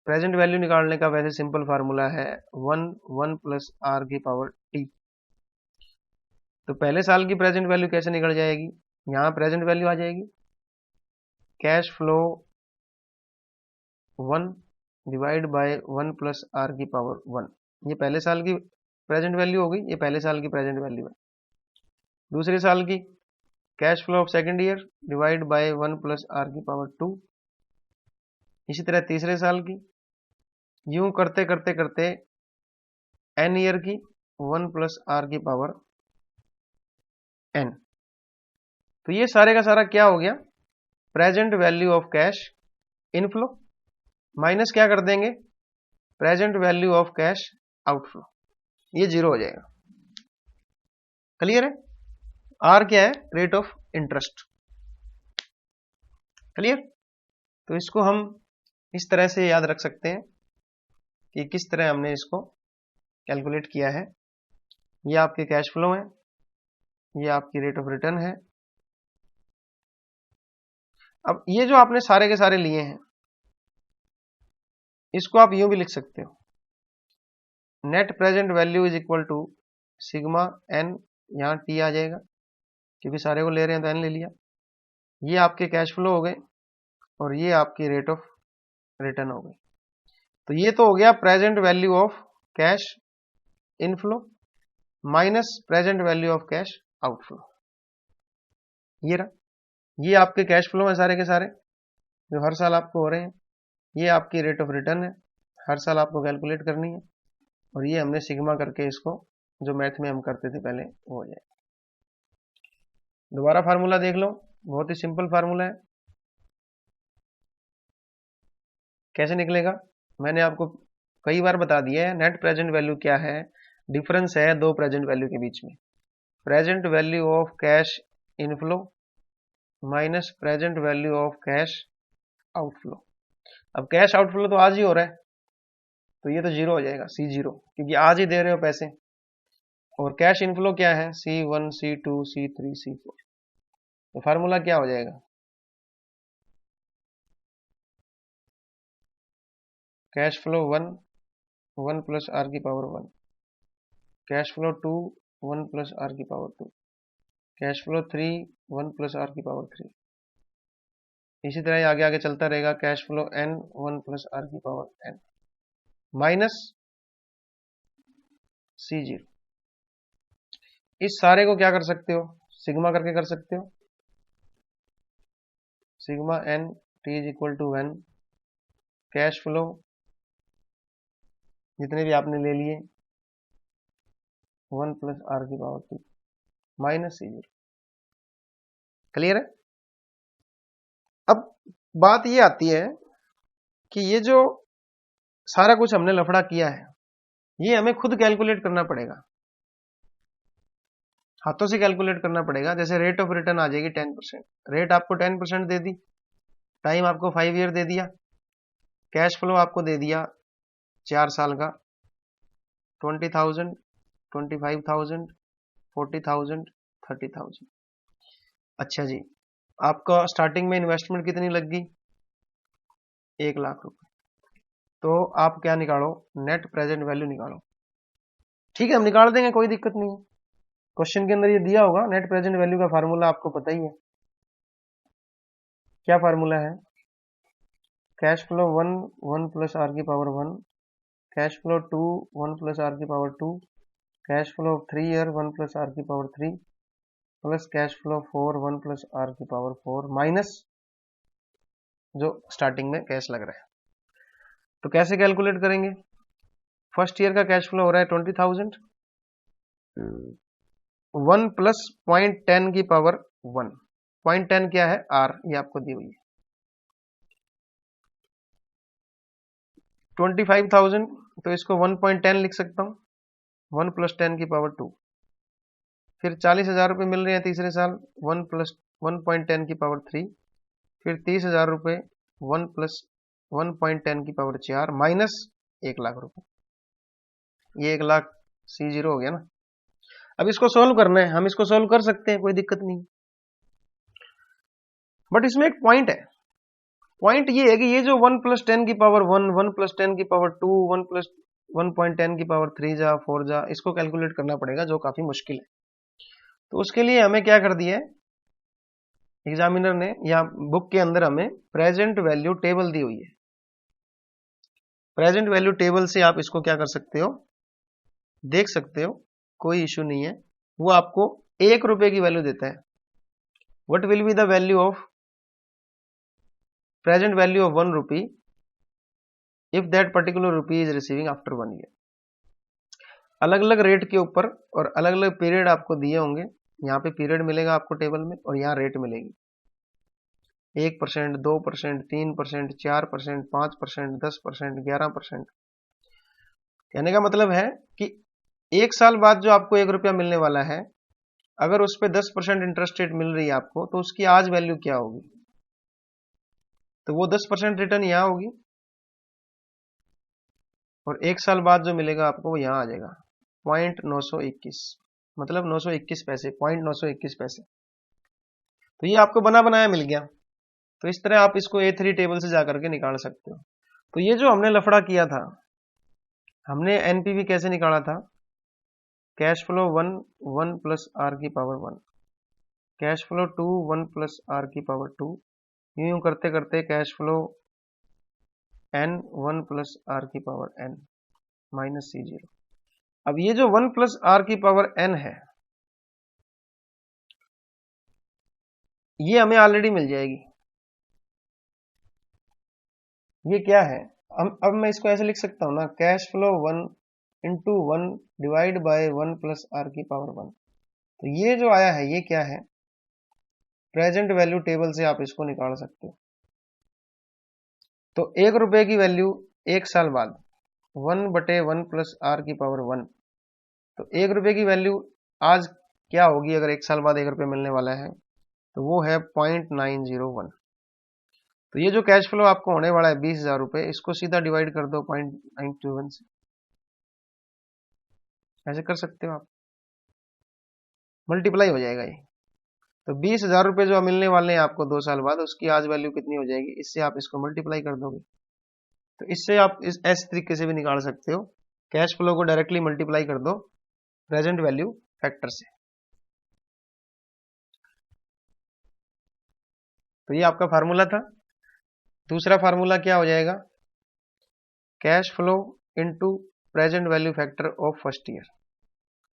प्रेजेंट वैल्यू निकालने का वैसे सिंपल फार्मूला है 1 प्लस आर की पावर टी। तो पहले साल की प्रेजेंट वैल्यू कैसे निकल जाएगी, यहां प्रेजेंट वैल्यू आ जाएगी cash flow 1 divide by 1 plus R की पावर 1। ये पहले साल की प्रेजेंट वैल्यू हो गई, ये पहले साल की प्रेजेंट वैल्यू है। दूसरे साल की cash flow of second year divide by 1 plus R की पावर 2। इसी तरह तीसरे साल की, यूं करते करते करते n ईयर की 1 प्लस आर की पावर n। तो ये सारे का सारा क्या हो गया, present value of cash inflow minus क्या कर देंगे, present value of cash outflow, ये 0 हो जाएगा। क्लियर है? आर क्या है, रेट ऑफ इंटरेस्ट। क्लियर? तो इसको हम इस तरह से याद रख सकते हैं कि किस तरह हमने इसको कैलकुलेट किया है। ये आपके कैश फ्लो है, ये आपकी रेट ऑफ रिटर्न है। अब ये जो आपने सारे के सारे लिए हैं, इसको आप यूं भी लिख सकते हो, net present value is equal to sigma n, यहां टी आ जाएगा क्योंकि सारे को ले रहे हैं तो n ले लिया। ये आपके कैश फ्लो हो गए और ये आपकी रेट ऑफ रिटर्न हो गई। तो ये तो हो गया present value of cash inflow minus present value of cash outflow. ये रहा, ये आपके कैश फ्लो है सारे के सारे जो हर साल आपको हो रहे हैं, ये आपकी रेट ऑफ रिटर्न है हर साल आपको कैलकुलेट करनी है, और ये हमने सिग्मा करके इसको जो मैथ में हम करते थे पहले वो हो जाए। दोबारा फार्मूला देख लो, बहुत ही सिंपल फार्मूला है। कैसे निकलेगा, मैंने आपको कई बार बता दिया है। नेट प्रेजेंट वैल्यू क्या है, डिफरेंस है दो प्रेजेंट वैल्यू के बीच में। Present value of cash inflow minus present value of cash outflow. अब कैश आउटफ्लो तो आज ही हो रहा है, तो ये तो जीरो हो जाएगा, C0, क्योंकि आज ही दे रहे हो पैसे। और कैश इनफ्लो क्या है, C1 C2 C3 C4। तो फार्मूला क्या हो जाएगा, कैश फ्लो 1 1 प्लस आर की power 1, cash flow 2 1 plus R की power 2, cash flow 3 1 plus R की पावर 3। इसी तरह आगे आगे चलता रहेगा, cash flow n 1 plus R की पावर n माइनस C0। इस सारे को क्या कर सकते हो, सिग्मा करके कर सकते हो। Sigma n t is equal to 1 cash flow जितने भी आपने ले लिए 1 प्लस आर की पावर 2 माइनस C0। क्लियर है। अब बात ये आती है कि ये जो सारा कुछ हमने लफड़ा किया है, ये हमें खुद कैलकुलेट करना पड़ेगा, हाथों से कैलकुलेट करना पड़ेगा। जैसे रेट ऑफ रिटर्न आ जाएगी 10%, रेट आपको 10% दे दी, टाइम आपको 5 ईयर दे दिया, कैश फ्लो आपको दे दिया 4 साल का 20,000 25,000 40,000 30,000। अच्छा जी, आपका स्टार्टिंग में इन्वेस्टमेंट कितनी लग गई, 1 लाख रुपए। तो आप क्या निकालो, नेट प्रेजेंट वैल्यू निकालो। ठीक है, हम निकाल देंगे, कोई दिक्कत नहीं है। क्वेश्चन के अंदर ये दिया होगा, नेट प्रेजेंट वैल्यू का फार्मूला आपको पता ही है। क्या फार्मूला है, कैश फ्लो 1 1 प्लस आर की power 1, cash flow 2 1 plus R की power 2, cash flow 3 year 1 plus R की power 3 plus cash flow 4 1 plus R की पावर 4 माइनस जो स्टार्टिंग में कैश लग रहा है। तो कैसे कैलकुलेट करेंगे, फर्स्ट ईयर का कैश फ्लो हो रहा है 20,000, 1 प्लस 0.10 की पावर 1, 0.10 क्या है, आर, ये आपको दी हुई है। 25,000 तो इसको 1.10 लिख सकता हूं, 1 प्लस 10 की पावर 2। फिर 40,000 रुपये मिल रहे हैं तीसरे साल, 1 प्लस 1.10 की पावर 3। फिर 30,000 रुपये 1 प्लस 1.10 की पावर 4 माइनस 1 लाख रुपए। ये 1 लाख C0 हो गया ना। अब इसको सोल्व करना है, हम इसको सोल्व कर सकते हैं, कोई दिक्कत नहीं। बट इसमें एक पॉइंट है, पॉइंट ये है कि ये जो 1 प्लस 10 की पावर 1 1 प्लस 10 की पावर 2 1 प्लस 1.10 की पावर 3 जा 4 जा, इसको कैलकुलेट करना पड़ेगा, जो काफी मुश्किल है। तो उसके लिए हमें क्या कर दिया है एग्जामिनर ने, या बुक के अंदर हमें प्रेजेंट वैल्यू टेबल दी हुई है। प्रेजेंट वैल्यू टेबल से आप इसको क्या कर सकते हो, देख सकते हो, कोई इश्यू नहीं है। वो आपको 1 रुपए की वैल्यू देता है। What will be the value of present value of 1 rupee if that particular rupee is receiving after 1 year. अलग अलग रेट के ऊपर और अलग अलग पीरियड आपको दिए होंगे। यहाँ पे पीरियड मिलेगा आपको टेबल में, और यहाँ रेट मिलेगी 1%, 2%, 3%, 4%, 5%, 10%, 11%। कहने का मतलब है कि 1 साल बाद जो आपको 1 रुपया मिलने वाला है, अगर उस पर 10% इंटरेस्ट रेट मिल रही है आपको, तो उसकी आज वैल्यू क्या होगी, तो वो 10% रिटर्न यहाँ होगी, और 1 साल बाद जो मिलेगा आपको वो यहाँ आ जाएगा 0.921, मतलब 921 पैसे, 0.921 पैसे। तो ये आपको बना बनाया मिल गया। तो इस तरह आप इसको A3 टेबल से जाकर के निकाल सकते हो। तो ये जो हमने लफड़ा किया था, हमने एनपीवी कैसे निकाला था, कैश फ्लो 1 1 प्लस आर की power 1, cash flow 2 1 plus R की पावर 2, यूं करते करते cash flow n 1 plus R की पावर n माइनस C0। अब ये जो 1 प्लस आर की पावर n है, ये हमें ऑलरेडी मिल जाएगी। ये क्या है, अब मैं इसको ऐसे लिख सकता हूँ ना, cash flow 1 × 1 divide by 1 plus R की पावर 1। तो ये जो आया है ये क्या है, प्रेजेंट वैल्यू टेबल से आप इसको निकाल सकते हो। तो 1 रुपए की वैल्यू 1 साल बाद 1/1 प्लस आर की पावर 1। तो 1 रुपए की वैल्यू आज क्या होगी अगर 1 साल बाद 1 रुपये मिलने वाला है, तो वो है 0.901। तो ये जो कैश फ्लो आपको होने वाला है 20,000 रुपये, इसको सीधा डिवाइड कर दो 0.921 से, ऐसे कर सकते हो आप, मल्टीप्लाई हो जाएगा ये। तो 20,000 रुपये जो मिलने वाले हैं आपको 2 साल बाद, उसकी आज वैल्यू कितनी हो जाएगी, इससे आप इसको मल्टीप्लाई कर दोगे। तो इससे आप ऐसे तरीके से भी निकाल सकते हो, कैश फ्लो को डायरेक्टली मल्टीप्लाई कर दो प्रेजेंट वैल्यू फैक्टर से। तो ये आपका फार्मूला था। दूसरा फार्मूला क्या हो जाएगा, cash flow into present value factor of first year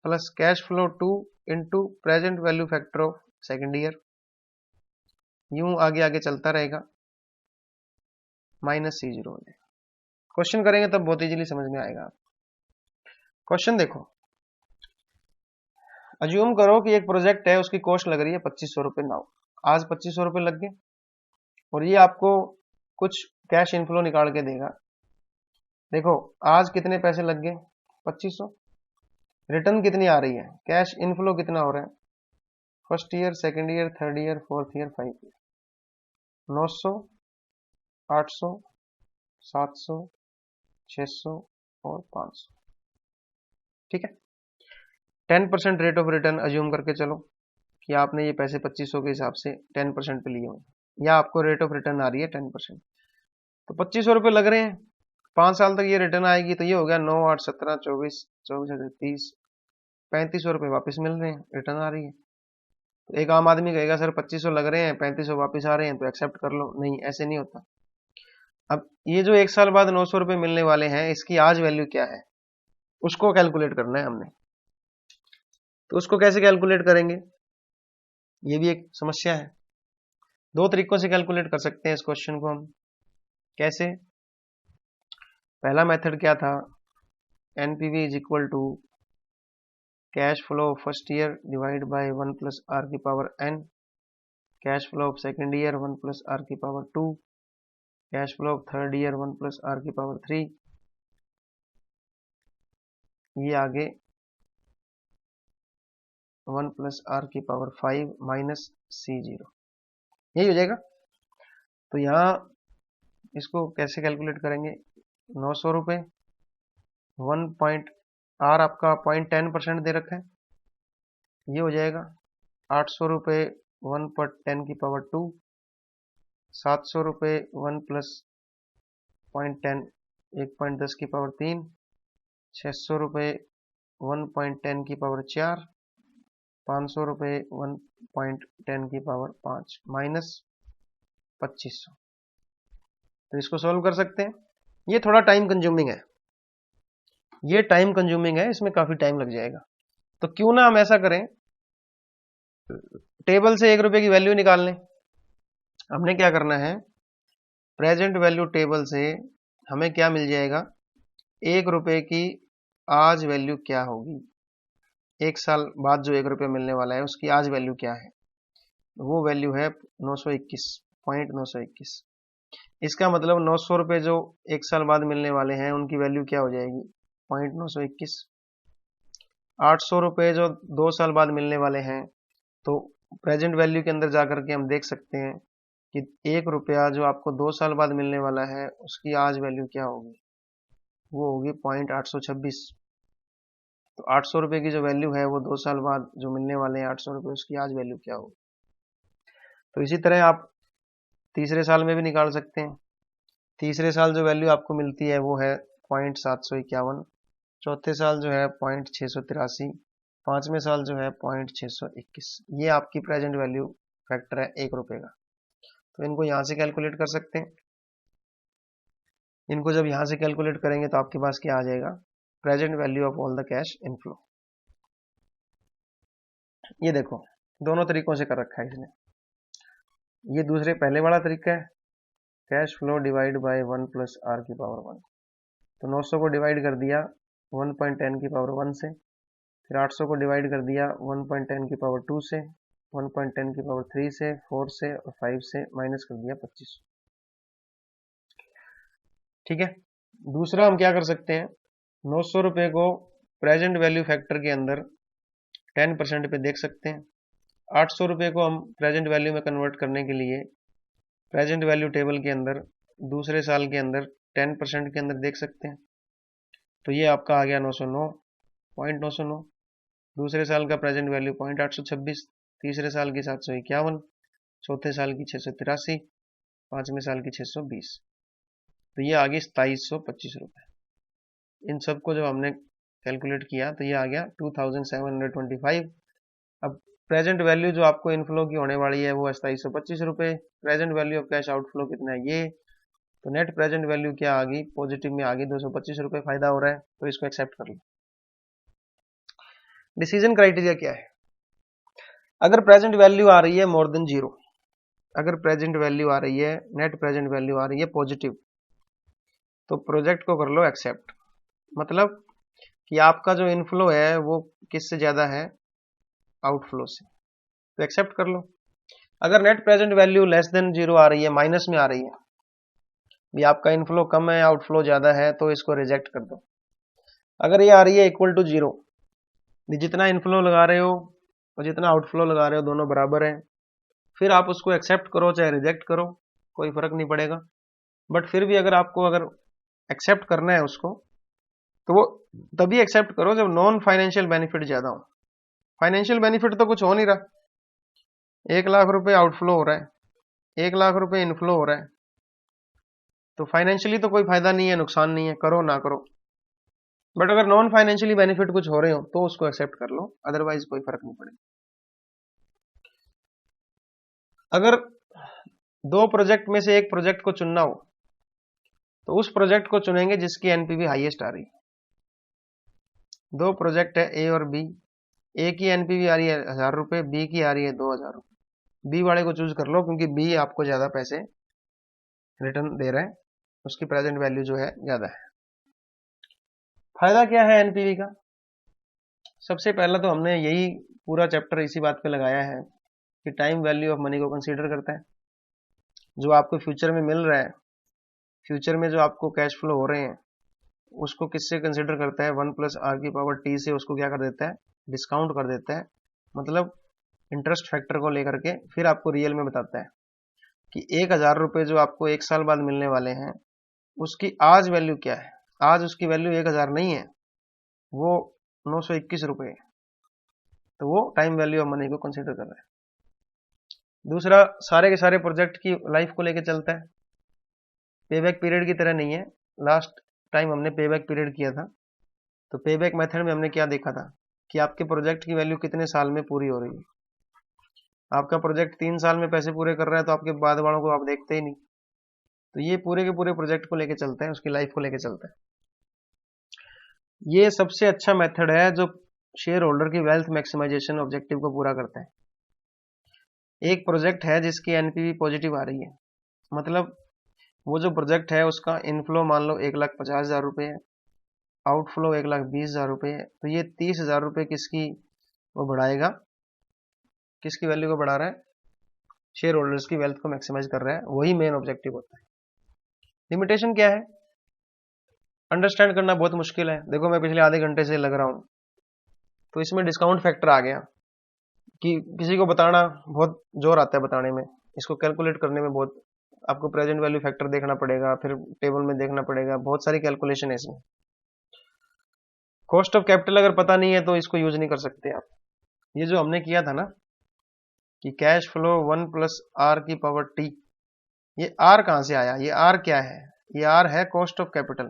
plus cash flow 2 into present value factor of second year, यूं आगे आगे चलता रहेगा, माइनस C0 हो जाएगा। क्वेश्चन करेंगे तब बहुत इजीली समझ में आएगा। क्वेश्चन देखो, अज्यूम करो कि एक प्रोजेक्ट है, उसकी कॉस्ट लग रही है 2500 रुपये। नाउ आज 2500 रुपये लग गए और ये आपको कुछ कैश इनफ्लो निकाल के देगा। देखो आज कितने पैसे लग गए 2500, रिटर्न कितनी आ रही है, कैश इनफ्लो कितना हो रहा है, first year, second year, third year, fourth year, 5 year, 900, 800, 700, 600 और 500। ठीक है, 10% रेट ऑफ रिटर्न अज्यूम करके चलो कि आपने ये पैसे 2500 के हिसाब से 10% पे लिए हुए, या आपको रेट ऑफ रिटर्न आ रही है 10%। तो 2500 रुपये लग रहे हैं, 5 साल तक ये रिटर्न आएगी, तो ये हो गया 9, 8, 17, 24, 24, 30, 3500 रुपये वापस मिल रहे हैं, रिटर्न आ रही है। तो एक आम आदमी कहेगा सर 2500 लग रहे हैं, 3500 वापस आ रहे हैं, तो एक्सेप्ट कर लो। नहीं, ऐसे नहीं होता। अब ये जो 1 साल बाद 900 रुपये मिलने वाले हैं, इसकी आज वैल्यू क्या है, उसको कैलकुलेट करना है हमने। तो उसको कैसे कैलकुलेट करेंगे, ये भी एक समस्या है। दो तरीकों से कैलकुलेट कर सकते हैं इस क्वेश्चन को हम। कैसे, पहला मेथड क्या था, NPV is equal to cash flow of first year divide by 1 plus R की power n, cash flow of second year 1 plus R की power 2, cash flow of third year 1 plus R की power 3, ये आगे 1 plus R की power 5 minus C0, यही हो जाएगा। तो यहाँ इसको कैसे कैलकुलेट करेंगे, 900 रुपये 1 आर आपका 0.10% दे रखा है, ये हो जाएगा 800 रुपये 1/10 की पावर 2, 700 रुपये 1 प्लस 0.10 1.10 की पावर 3, 600 रुपये 1.10 की पावर 4, 500 रुपये 1.10 की पावर 5 माइनस 2500। तो इसको सॉल्व कर सकते हैं। ये थोड़ा टाइम कंज्यूमिंग है, ये टाइम कंज्यूमिंग है, इसमें काफी टाइम लग जाएगा। तो क्यों ना हम ऐसा करें, टेबल से 1 रुपए की वैल्यू निकाल लें। हमने क्या करना है, प्रेजेंट वैल्यू टेबल से हमें क्या मिल जाएगा, 1 रुपए की आज वैल्यू क्या होगी, 1 साल बाद जो 1 रुपये मिलने वाला है उसकी आज वैल्यू क्या है, वो वैल्यू है 921.921। इसका मतलब 900 रुपये जो 1 साल बाद मिलने वाले हैं उनकी वैल्यू क्या हो जाएगी 0.921। 800 रुपये जो 2 साल बाद मिलने वाले हैं, तो प्रेजेंट वैल्यू के अंदर जाकर के हम देख सकते हैं कि 1 रुपया जो आपको 2 साल बाद मिलने वाला है उसकी आज वैल्यू क्या होगी, वो होगी 0.826। तो 800 रुपये की जो वैल्यू है वो 2 साल बाद जो मिलने वाले हैं 800 रुपये, उसकी आज वैल्यू क्या होगी। तो इसी तरह आप तीसरे साल में भी निकाल सकते हैं। तीसरे साल जो वैल्यू आपको मिलती है वो है 0.751, चौथे साल जो है 0.683, पांचवें साल जो है 0.621। ये आपकी प्रेजेंट वैल्यू फैक्टर है 1 रुपये का। तो इनको यहां से कैलकुलेट कर सकते हैं। इनको जब यहां से कैलकुलेट करेंगे तो आपके पास क्या आ जाएगा, present value of all the cash inflow. ये देखो दोनों तरीकों से कर रखा है इसने। ये दूसरे पहले वाला तरीका है, cash flow divide by 1 plus R की पावर 1। तो 900 को डिवाइड कर दिया 1.10 की पावर 1 से, फिर 800 को डिवाइड कर दिया 1.10 की पावर 2 से, 1.10 की पावर 3 से, 4 से और 5 से, माइनस कर दिया 25। ठीक है। दूसरा हम क्या कर सकते हैं, 900 रुपए को प्रेजेंट वैल्यू फैक्टर के अंदर 10% पे देख सकते हैं। 800 रुपए को हम प्रेजेंट वैल्यू में कन्वर्ट करने के लिए प्रेजेंट वैल्यू टेबल के अंदर दूसरे साल के अंदर 10% के अंदर देख सकते हैं। तो ये आपका आ गया 909.909। दूसरे साल का प्रेजेंट वैल्यू 826, तीसरे साल की 751, चौथे साल की 683, पांचवें साल की 620। तो ये आ गई 2725 रुपये। इन सबको जब हमने कैलकुलेट किया तो ये आ गया 2725। अब प्रेजेंट वैल्यू जो आपको इनफ्लो की होने वाली है वो है 2725 रुपये। Present value of cash outflow कितना है ये, तो नेट प्रेजेंट वैल्यू क्या आ गई, पॉजिटिव में आ गई 225 रुपये फायदा हो रहा है, तो इसको एक्सेप्ट कर लो। डिसीजन क्राइटेरिया क्या है, अगर प्रेजेंट वैल्यू आ रही है मोर देन जीरो, अगर प्रेजेंट वैल्यू आ रही है, नेट प्रेजेंट वैल्यू आ रही है पॉजिटिव, तो प्रोजेक्ट को कर लो एक्सेप्ट। मतलब कि आपका जो इनफ्लो है वो किससे ज्यादा है, आउटफ्लो से, तो एक्सेप्ट कर लो। अगर net present value less than zero आ रही है, माइनस में आ रही है, भी आपका इनफ्लो कम है आउटफ्लो ज्यादा है, तो इसको रिजेक्ट कर दो। अगर ये आ रही है इक्वल टू जीरो, जितना इनफ्लो लगा रहे हो और जितना आउटफ्लो लगा रहे हो दोनों बराबर हैं, फिर आप उसको एक्सेप्ट करो चाहे रिजेक्ट करो, कोई फर्क नहीं पड़ेगा। बट फिर भी अगर आपको अगर एक्सेप्ट करना है उसको, तो वो तभी एक्सेप्ट करो जब नॉन फाइनेंशियल बेनिफिट ज्यादा हो। फाइनेंशियल बेनिफिट तो कुछ हो नहीं रहा, 1,00,000 रुपए आउटफ्लो हो रहा है, 1,00,000 रुपए इनफ्लो हो रहा है, तो फाइनेंशियली तो कोई फायदा नहीं है, नुकसान नहीं है, करो ना करो। बट अगर नॉन फाइनेंशियली बेनिफिट कुछ हो रहे हो तो उसको एक्सेप्ट कर लो, अदरवाइज कोई फर्क नहीं पड़ेगा। अगर दो प्रोजेक्ट में से एक प्रोजेक्ट को चुनना हो तो उस प्रोजेक्ट को चुनेंगे जिसकी एनपीवी हाईएस्ट आ रही है। दो प्रोजेक्ट है ए और बी, ए की एनपीवी आ रही है 1,000 रुपए, बी की आ रही है 2,000 रुपए। बी वाले को चूज कर लो क्योंकि बी आपको ज्यादा पैसे रिटर्न दे रहा है, उसकी प्रेजेंट वैल्यू जो है ज्यादा है। फायदा क्या है एनपीवी का, सबसे पहला तो हमने यही पूरा चैप्टर इसी बात पे लगाया है कि टाइम वैल्यू ऑफ मनी को कंसीडर करता है। जो आपको फ्यूचर में मिल रहा है, फ्यूचर में जो आपको कैश फ्लो हो रहे हैं, उसको किससे कंसीडर करता है, 1 प्लस आर की पावर टी से उसको क्या कर देता है, डिस्काउंट कर देता है। मतलब इंटरेस्ट फैक्टर को लेकर के फिर आपको रियल में बताता है कि 1,000 रुपए जो आपको एक साल बाद मिलने वाले हैं उसकी आज वैल्यू क्या है। आज उसकी वैल्यू 1,000 नहीं है, वो 921 रुपए है, तो वो टाइम वैल्यू ऑफ मनी को कंसीडर कर रहा है। दूसरा, सारे के सारे प्रोजेक्ट की लाइफ को लेकर चलता है, पेबैक पीरियड की तरह नहीं है। लास्ट टाइम हमने पेबैक पीरियड किया था, तो पेबैक मेथड में हमने क्या देखा था कि आपके प्रोजेक्ट की वैल्यू कितने साल में पूरी हो रही है। आपका प्रोजेक्ट 3 साल में पैसे पूरे कर रहा है तो आपके बाद वालों को आप देखते ही नहीं। तो ये पूरे के पूरे प्रोजेक्ट को लेकर चलता है, उसकी लाइफ को लेकर चलता है। ये सबसे अच्छा मेथड है जो शेयर होल्डर की वेल्थ मैक्सिमाइजेशन ऑब्जेक्टिव को पूरा करता है। एक प्रोजेक्ट है जिसकी एनपीवी पॉजिटिव आ रही है, मतलब वो जो प्रोजेक्ट है उसका इनफ्लो मान लो 1,50,000 रुपए है, आउटफ्लो 1,20,000 रुपए है, तो ये 30,000 रुपए किसकी वो बढ़ाएगा, किसकी वैल्यू को बढ़ा रहा है, शेयर होल्डर्स की वेल्थ को मैक्सिमाइज कर रहा है, वही मेन ऑब्जेक्टिव होता है। लिमिटेशन क्या है, अंडरस्टैंड करना बहुत मुश्किल है। देखो मैं पिछले आधे घंटे से लग रहा हूं, तो इसमें डिस्काउंट फैक्टर आ गया कि किसी को बताना बहुत जोर आता है बताने में, इसको कैलकुलेट करने में बहुत आपको प्रेजेंट वैल्यू फैक्टर देखना पड़ेगा, फिर टेबल में देखना पड़ेगा, बहुत सारी कैलकुलेशन है इसमें। कॉस्ट ऑफ कैपिटल अगर पता नहीं है तो इसको यूज नहीं कर सकते आप। ये जो हमने किया था ना कि कैश फ्लो 1 प्लस आर की पावर टी, ये आर कहां से आया, ये आर क्या है, ये आर है कॉस्ट ऑफ कैपिटल,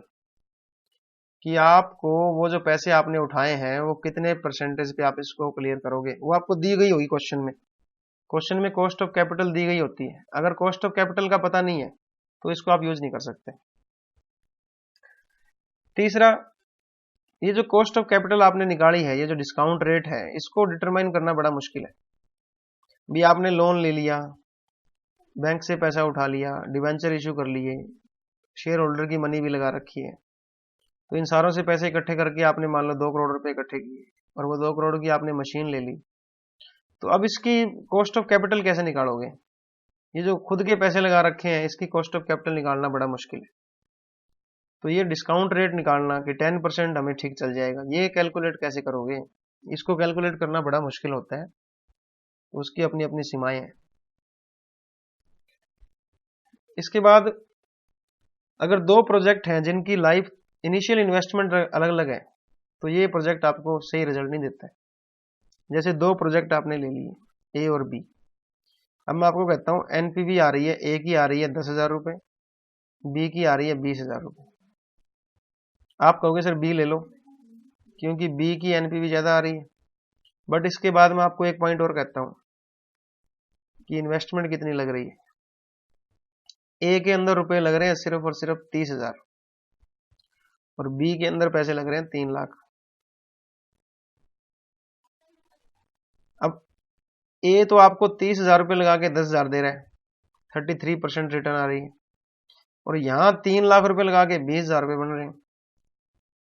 कि आपको वो जो पैसे आपने उठाए हैं वो कितने परसेंटेज पे आप इसको क्लियर करोगे, वो आपको दी गई होगी क्वेश्चन में। क्वेश्चन में कॉस्ट ऑफ कैपिटल दी गई होती है, अगर कॉस्ट ऑफ कैपिटल का पता नहीं है तो इसको आप यूज नहीं कर सकते। तीसरा, ये जो कॉस्ट ऑफ कैपिटल आपने निकाली है, ये जो डिस्काउंट रेट है, इसको डिटरमाइन करना बड़ा मुश्किल है। भी आपने लोन ले लिया, बैंक से पैसा उठा लिया, डिवेंचर इशू कर लिए, शेयर होल्डर की मनी भी लगा रखी है, तो इन सारों से पैसे इकट्ठे करके आपने मान लो 2 करोड़ रुपए इकट्ठे किए और वो 2 करोड़ की आपने मशीन ले ली। तो अब इसकी कॉस्ट ऑफ कैपिटल कैसे निकालोगे? ये जो खुद के पैसे लगा रखे हैं इसकी कॉस्ट ऑफ कैपिटल निकालना बड़ा मुश्किल है। तो ये डिस्काउंट रेट निकालना कि 10% हमें ठीक चल जाएगा, ये कैलकुलेट कैसे करोगे? इसको कैलकुलेट करना बड़ा मुश्किल होता है, उसकी अपनी अपनी सीमाएं हैं। इसके बाद अगर 2 प्रोजेक्ट हैं जिनकी लाइफ इनिशियल इन्वेस्टमेंट अलग अलग है, तो ये प्रोजेक्ट आपको सही रिजल्ट नहीं देता है। जैसे 2 प्रोजेक्ट आपने ले लिए, ए और बी। अब मैं आपको कहता हूं एनपीवी आ रही है, ए की आ रही है 10,000 रुपए, बी की आ रही है 20,000 रुपए। आप कहोगे सर बी ले लो, क्योंकि बी की एनपीवी ज्यादा आ रही है। बट इसके बाद मैं आपको एक पॉइंट और कहता हूं कि इन्वेस्टमेंट कितनी लग रही है। ए के अंदर रुपए लग रहे हैं सिर्फ और सिर्फ 30,000 और बी के अंदर पैसे लग रहे हैं 3 लाख। अब ए तो आपको 30,000 रुपए लगा के 10,000 दे रहा है, 33% रिटर्न आ रही है, और यहां 3 लाख रुपए लगा के 20,000 रुपए बन रहे हैं।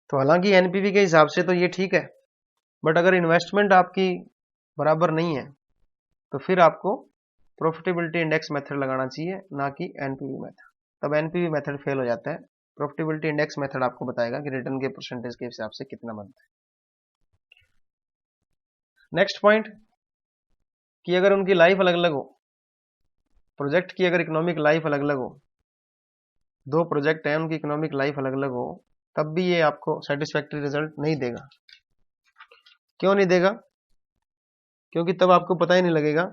तो हालांकि एनपीवी के हिसाब से तो ये ठीक है, बट अगर इन्वेस्टमेंट आपकी बराबर नहीं है तो फिर आपको प्रॉफिटेबिलिटी इंडेक्स मेथड लगाना चाहिए, ना कि एनपीवी मेथड। तब एनपीवी मेथड फेल हो जाता है। प्रॉफिटेबिलिटी इंडेक्स मेथड आपको बताएगा कि रिटर्न के परसेंटेज के हिसाब से कितना बनता है। नेक्स्ट पॉइंट कि अगर उनकी लाइफ अलग अलग हो, प्रोजेक्ट की अगर इकोनॉमिक लाइफ अलग अलग हो, 2 प्रोजेक्ट हैं उनकी इकोनॉमिक लाइफ अलग अलग हो, तब भी ये आपको सेटिस्फैक्टरी रिजल्ट नहीं देगा। क्यों नहीं देगा? क्योंकि तब आपको पता ही नहीं लगेगा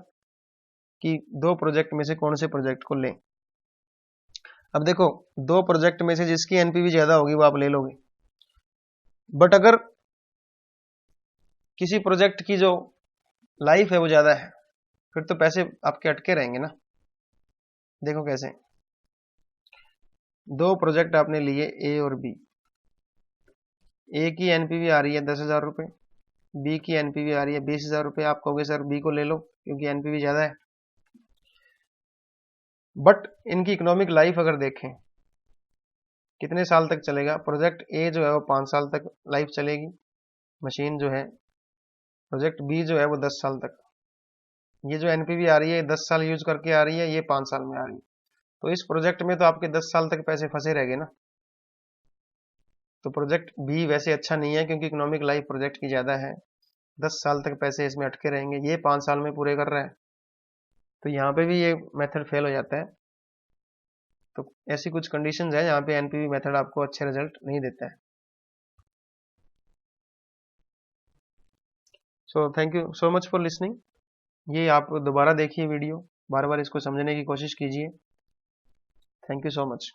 कि 2 प्रोजेक्ट में से कौन से प्रोजेक्ट को लें। अब देखो, 2 प्रोजेक्ट में से जिसकी एनपीवी ज्यादा होगी वो आप ले लोगे, बट अगर किसी प्रोजेक्ट की जो लाइफ है वो ज्यादा है, फिर तो पैसे आपके अटके रहेंगे ना। देखो कैसे, 2 प्रोजेक्ट आपने लिए ए और बी। ए की एनपीवी आ रही है 10,000 रुपए, बी की एनपीवी आ रही है 20,000 रुपए। आप कहोगे सर बी को ले लो क्योंकि एनपीवी ज्यादा है, बट इनकी इकोनॉमिक लाइफ अगर देखें कितने साल तक चलेगा, प्रोजेक्ट ए जो है वो 5 साल तक लाइफ चलेगी मशीन जो है, प्रोजेक्ट बी जो है वो 10 साल तक। ये जो एनपीवी आ रही है 10 साल यूज करके आ रही है, ये 5 साल में आ रही है। तो इस प्रोजेक्ट में तो आपके 10 साल तक पैसे फंसे रह गए ना। तो प्रोजेक्ट बी वैसे अच्छा नहीं है क्योंकि इकोनॉमिक लाइफ प्रोजेक्ट की ज्यादा है, 10 साल तक पैसे इसमें अटके रहेंगे, ये 5 साल में पूरे कर रहा है। तो यहाँ पे भी ये मेथड फेल हो जाता है। तो ऐसी कुछ कंडीशंस है जहाँ पे एनपीवी मेथड आपको अच्छे रिजल्ट नहीं देता है। So thank you so much for listening. ये आप दोबारा देखिए वीडियो, बार बार इसको समझने की कोशिश कीजिए। Thank you so much.